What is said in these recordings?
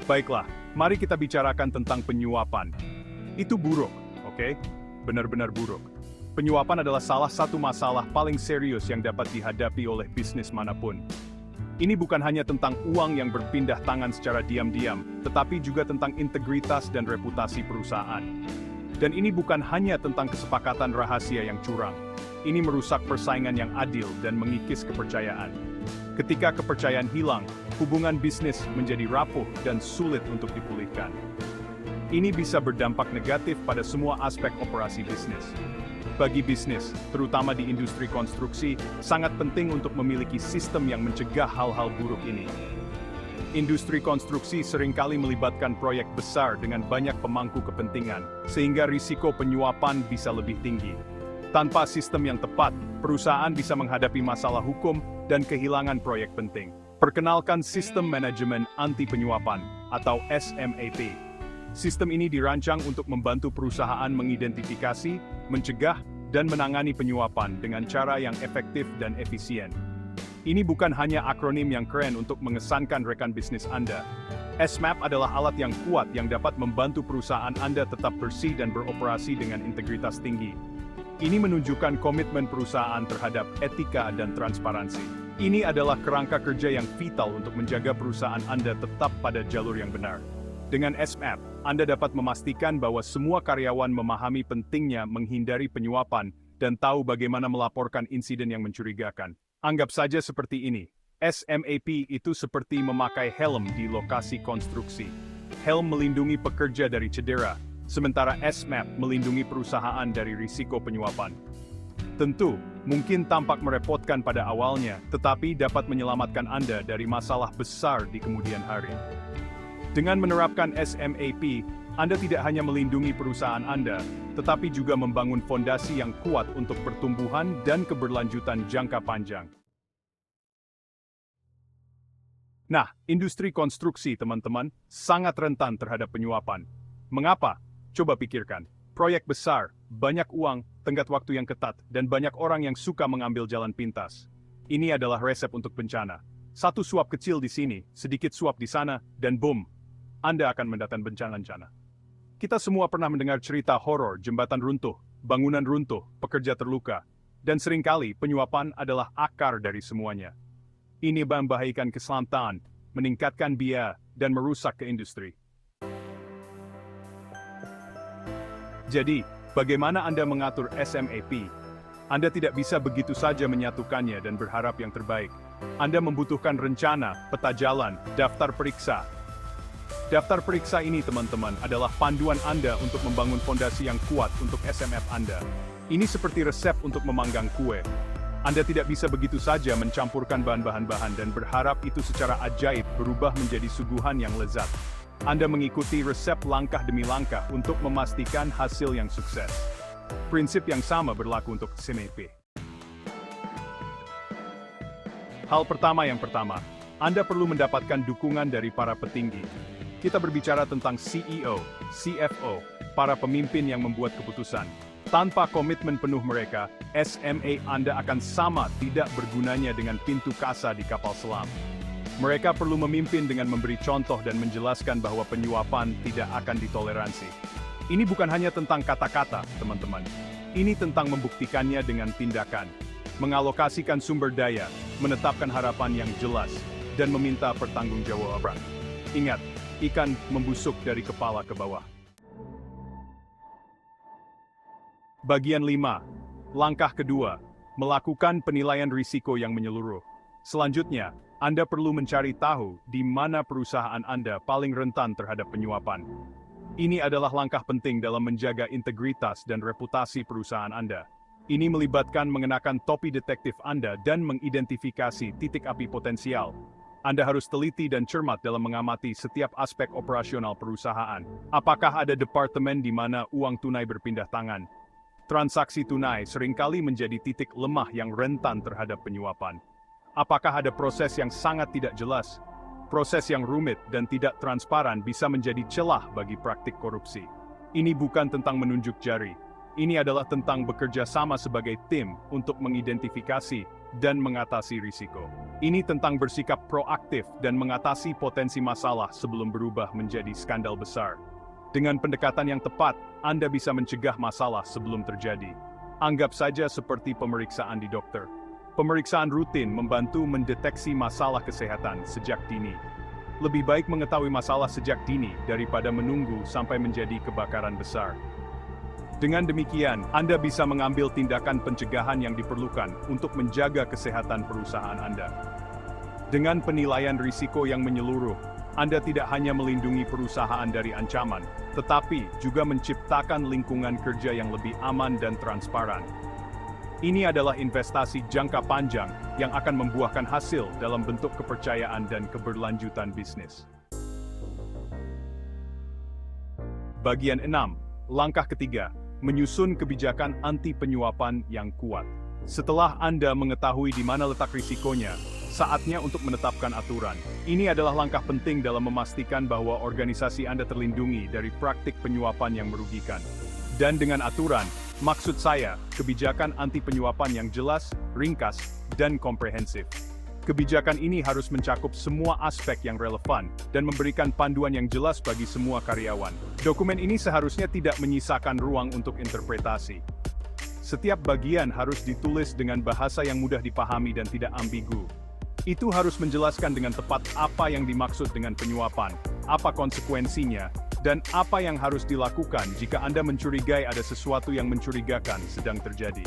Baiklah, mari kita bicarakan tentang penyuapan. Itu buruk, oke? Benar-benar buruk. Penyuapan adalah salah satu masalah paling serius yang dapat dihadapi oleh bisnis manapun. Ini bukan hanya tentang uang yang berpindah tangan secara diam-diam, tetapi juga tentang integritas dan reputasi perusahaan. Dan ini bukan hanya tentang kesepakatan rahasia yang curang. Ini merusak persaingan yang adil dan mengikis kepercayaan. Ketika kepercayaan hilang, hubungan bisnis menjadi rapuh dan sulit untuk dipulihkan. Ini bisa berdampak negatif pada semua aspek operasi bisnis. Bagi bisnis, terutama di industri konstruksi, sangat penting untuk memiliki sistem yang mencegah hal-hal buruk ini. Industri konstruksi seringkali melibatkan proyek besar dengan banyak pemangku kepentingan, sehingga risiko penyuapan bisa lebih tinggi. Tanpa sistem yang tepat, perusahaan bisa menghadapi masalah hukum dan kehilangan proyek penting. Perkenalkan Sistem Manajemen Anti Penyuapan, atau SMAP. Sistem ini dirancang untuk membantu perusahaan mengidentifikasi, mencegah, dan menangani penyuapan dengan cara yang efektif dan efisien. Ini bukan hanya akronim yang keren untuk mengesankan rekan bisnis Anda. SMAP adalah alat yang kuat yang dapat membantu perusahaan Anda tetap bersih dan beroperasi dengan integritas tinggi. Ini menunjukkan komitmen perusahaan terhadap etika dan transparansi. Ini adalah kerangka kerja yang vital untuk menjaga perusahaan Anda tetap pada jalur yang benar. Dengan SMAP, Anda dapat memastikan bahwa semua karyawan memahami pentingnya menghindari penyuapan dan tahu bagaimana melaporkan insiden yang mencurigakan. Anggap saja seperti ini. SMAP itu seperti memakai helm di lokasi konstruksi. Helm melindungi pekerja dari cedera, sementara SMAP melindungi perusahaan dari risiko penyuapan. Tentu, mungkin tampak merepotkan pada awalnya, tetapi dapat menyelamatkan Anda dari masalah besar di kemudian hari. Dengan menerapkan SMAP, Anda tidak hanya melindungi perusahaan Anda, tetapi juga membangun fondasi yang kuat untuk pertumbuhan dan keberlanjutan jangka panjang. Nah, industri konstruksi, teman-teman, sangat rentan terhadap penyuapan. Mengapa? Coba pikirkan. Proyek besar, banyak uang, tenggat waktu yang ketat, dan banyak orang yang suka mengambil jalan pintas. Ini adalah resep untuk bencana. Satu suap kecil di sini, sedikit suap di sana, dan boom, Anda akan mendatangkan bencana-bencana. Kita semua pernah mendengar cerita horor, jembatan runtuh, bangunan runtuh, pekerja terluka, dan seringkali penyuapan adalah akar dari semuanya. Ini membahayakan keselamatan, meningkatkan biaya, dan merusak ke industri. Jadi, bagaimana Anda mengatur SMAP? Anda tidak bisa begitu saja menyatukannya dan berharap yang terbaik. Anda membutuhkan rencana, peta jalan, daftar periksa. Daftar periksa ini, teman-teman, adalah panduan Anda untuk membangun fondasi yang kuat untuk SMAP Anda. Ini seperti resep untuk memanggang kue. Anda tidak bisa begitu saja mencampurkan bahan-bahan dan berharap itu secara ajaib berubah menjadi suguhan yang lezat. Anda mengikuti resep langkah demi langkah untuk memastikan hasil yang sukses. Prinsip yang sama berlaku untuk SMAP. Hal pertama, Anda perlu mendapatkan dukungan dari para petinggi. Kita berbicara tentang CEO, CFO, para pemimpin yang membuat keputusan. Tanpa komitmen penuh mereka, SMA Anda akan sama tidak bergunanya dengan pintu kasa di kapal selam. Mereka perlu memimpin dengan memberi contoh dan menjelaskan bahwa penyuapan tidak akan ditoleransi. Ini bukan hanya tentang kata-kata, teman-teman. Ini tentang membuktikannya dengan tindakan. Mengalokasikan sumber daya, menetapkan harapan yang jelas, dan meminta pertanggungjawaban. Ingat, ikan membusuk dari kepala ke bawah. Bagian 5. Langkah kedua, melakukan penilaian risiko yang menyeluruh. Selanjutnya, Anda perlu mencari tahu di mana perusahaan Anda paling rentan terhadap penyuapan. Ini adalah langkah penting dalam menjaga integritas dan reputasi perusahaan Anda. Ini melibatkan mengenakan topi detektif Anda dan mengidentifikasi titik api potensial. Anda harus teliti dan cermat dalam mengamati setiap aspek operasional perusahaan. Apakah ada departemen di mana uang tunai berpindah tangan? Transaksi tunai seringkali menjadi titik lemah yang rentan terhadap penyuapan. Apakah ada proses yang sangat tidak jelas? Proses yang rumit dan tidak transparan bisa menjadi celah bagi praktik korupsi. Ini bukan tentang menunjuk jari. Ini adalah tentang bekerja sama sebagai tim untuk mengidentifikasi, dan mengatasi risiko. Ini tentang bersikap proaktif dan mengatasi potensi masalah sebelum berubah menjadi skandal besar. Dengan pendekatan yang tepat, Anda bisa mencegah masalah sebelum terjadi. Anggap saja seperti pemeriksaan di dokter. Pemeriksaan rutin membantu mendeteksi masalah kesehatan sejak dini. Lebih baik mengetahui masalah sejak dini daripada menunggu sampai menjadi kebakaran besar. Dengan demikian, Anda bisa mengambil tindakan pencegahan yang diperlukan untuk menjaga kesehatan perusahaan Anda. Dengan penilaian risiko yang menyeluruh, Anda tidak hanya melindungi perusahaan dari ancaman, tetapi juga menciptakan lingkungan kerja yang lebih aman dan transparan. Ini adalah investasi jangka panjang yang akan membuahkan hasil dalam bentuk kepercayaan dan keberlanjutan bisnis. Bagian 6. Langkah ketiga. Menyusun kebijakan anti penyuapan yang kuat. Setelah Anda mengetahui di mana letak risikonya, saatnya untuk menetapkan aturan. Ini adalah langkah penting dalam memastikan bahwa organisasi Anda terlindungi dari praktik penyuapan yang merugikan. Dan dengan aturan, maksud saya, kebijakan anti penyuapan yang jelas, ringkas, dan komprehensif. Kebijakan ini harus mencakup semua aspek yang relevan dan memberikan panduan yang jelas bagi semua karyawan. Dokumen ini seharusnya tidak menyisakan ruang untuk interpretasi. Setiap bagian harus ditulis dengan bahasa yang mudah dipahami dan tidak ambigu. Itu harus menjelaskan dengan tepat apa yang dimaksud dengan penyuapan, apa konsekuensinya, dan apa yang harus dilakukan jika Anda mencurigai ada sesuatu yang mencurigakan sedang terjadi.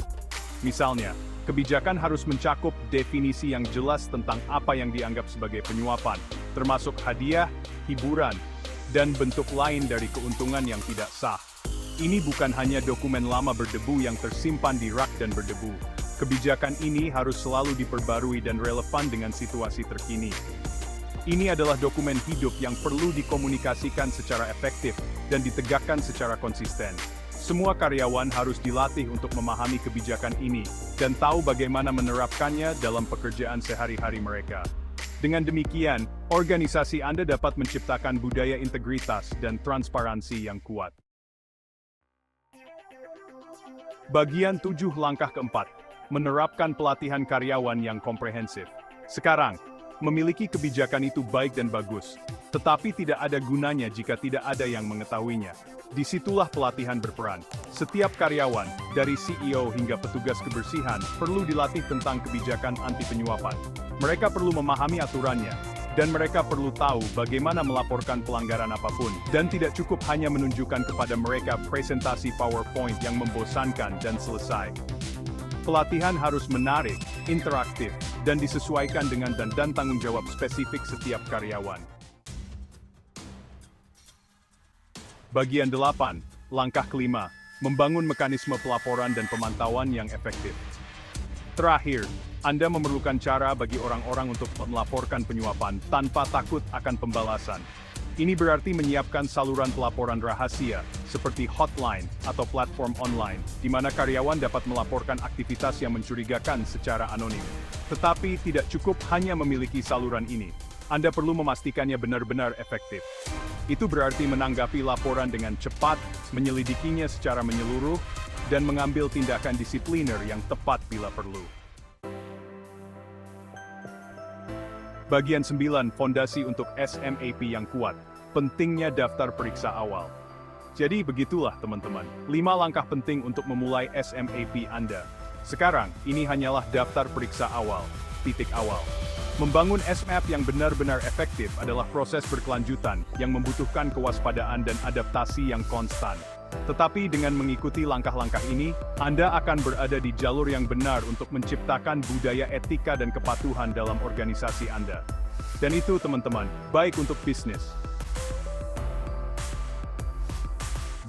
Misalnya, kebijakan harus mencakup definisi yang jelas tentang apa yang dianggap sebagai penyuapan, termasuk hadiah, hiburan, dan bentuk lain dari keuntungan yang tidak sah. Ini bukan hanya dokumen lama berdebu yang tersimpan di rak dan berdebu. Kebijakan ini harus selalu diperbarui dan relevan dengan situasi terkini. Ini adalah dokumen hidup yang perlu dikomunikasikan secara efektif dan ditegakkan secara konsisten. Semua karyawan harus dilatih untuk memahami kebijakan ini dan tahu bagaimana menerapkannya dalam pekerjaan sehari-hari mereka. Dengan demikian, organisasi Anda dapat menciptakan budaya integritas dan transparansi yang kuat. Bagian 7 langkah keempat, menerapkan pelatihan karyawan yang komprehensif. Sekarang, memiliki kebijakan itu baik dan bagus, tetapi tidak ada gunanya jika tidak ada yang mengetahuinya. Disitulah pelatihan berperan. Setiap karyawan, dari CEO hingga petugas kebersihan, perlu dilatih tentang kebijakan anti penyuapan. Mereka perlu memahami aturannya, dan mereka perlu tahu bagaimana melaporkan pelanggaran apapun, dan tidak cukup hanya menunjukkan kepada mereka presentasi PowerPoint yang membosankan dan selesai. Pelatihan harus menarik, interaktif, dan disesuaikan dengan dan tanggung jawab spesifik setiap karyawan. Bagian 8, langkah kelima, membangun mekanisme pelaporan dan pemantauan yang efektif. Terakhir, Anda memerlukan cara bagi orang-orang untuk melaporkan penyuapan tanpa takut akan pembalasan. Ini berarti menyiapkan saluran pelaporan rahasia, seperti hotline atau platform online, di mana karyawan dapat melaporkan aktivitas yang mencurigakan secara anonim. Tetapi tidak cukup hanya memiliki saluran ini. Anda perlu memastikannya benar-benar efektif. Itu berarti menanggapi laporan dengan cepat, menyelidikinya secara menyeluruh, dan mengambil tindakan disipliner yang tepat bila perlu. Bagian 9, fondasi untuk SMAP yang kuat. Pentingnya daftar periksa awal. Jadi begitulah teman-teman, 5 langkah penting untuk memulai SMAP Anda. Sekarang, ini hanyalah daftar periksa awal, titik awal. Membangun SMAP yang benar-benar efektif adalah proses berkelanjutan yang membutuhkan kewaspadaan dan adaptasi yang konstan. Tetapi dengan mengikuti langkah-langkah ini, Anda akan berada di jalur yang benar untuk menciptakan budaya etika dan kepatuhan dalam organisasi Anda. Dan itu teman-teman, baik untuk bisnis.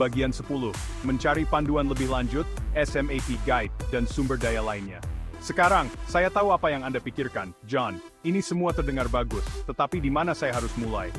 Bagian 10, mencari panduan lebih lanjut, SMAP Guide, dan sumber daya lainnya. Sekarang, saya tahu apa yang Anda pikirkan, John. Ini semua terdengar bagus, tetapi di mana saya harus mulai?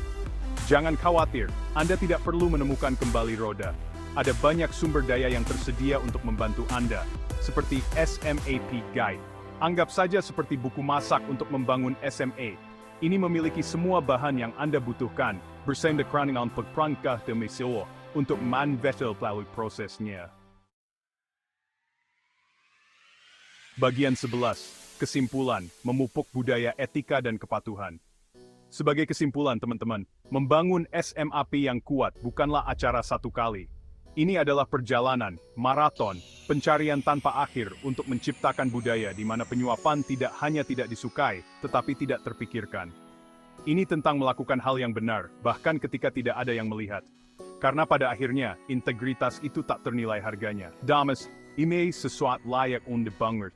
Jangan khawatir, Anda tidak perlu menemukan kembali roda. Ada banyak sumber daya yang tersedia untuk membantu Anda, seperti SMAP Guide. Anggap saja seperti buku masak untuk membangun SMA. Ini memiliki semua bahan yang Anda butuhkan, bersama dengan perangkat temisiwo, untuk manvetel melalui prosesnya. Bagian 11, Kesimpulan, memupuk budaya etika dan kepatuhan. Sebagai kesimpulan teman-teman, membangun SMAP yang kuat bukanlah acara satu kali. Ini adalah perjalanan, maraton, pencarian tanpa akhir untuk menciptakan budaya di mana penyuapan tidak hanya tidak disukai, tetapi tidak terpikirkan. Ini tentang melakukan hal yang benar, bahkan ketika tidak ada yang melihat. Karena pada akhirnya, integritas itu tak ternilai harganya. Damas, ini sesuatu layak untuk dibangun.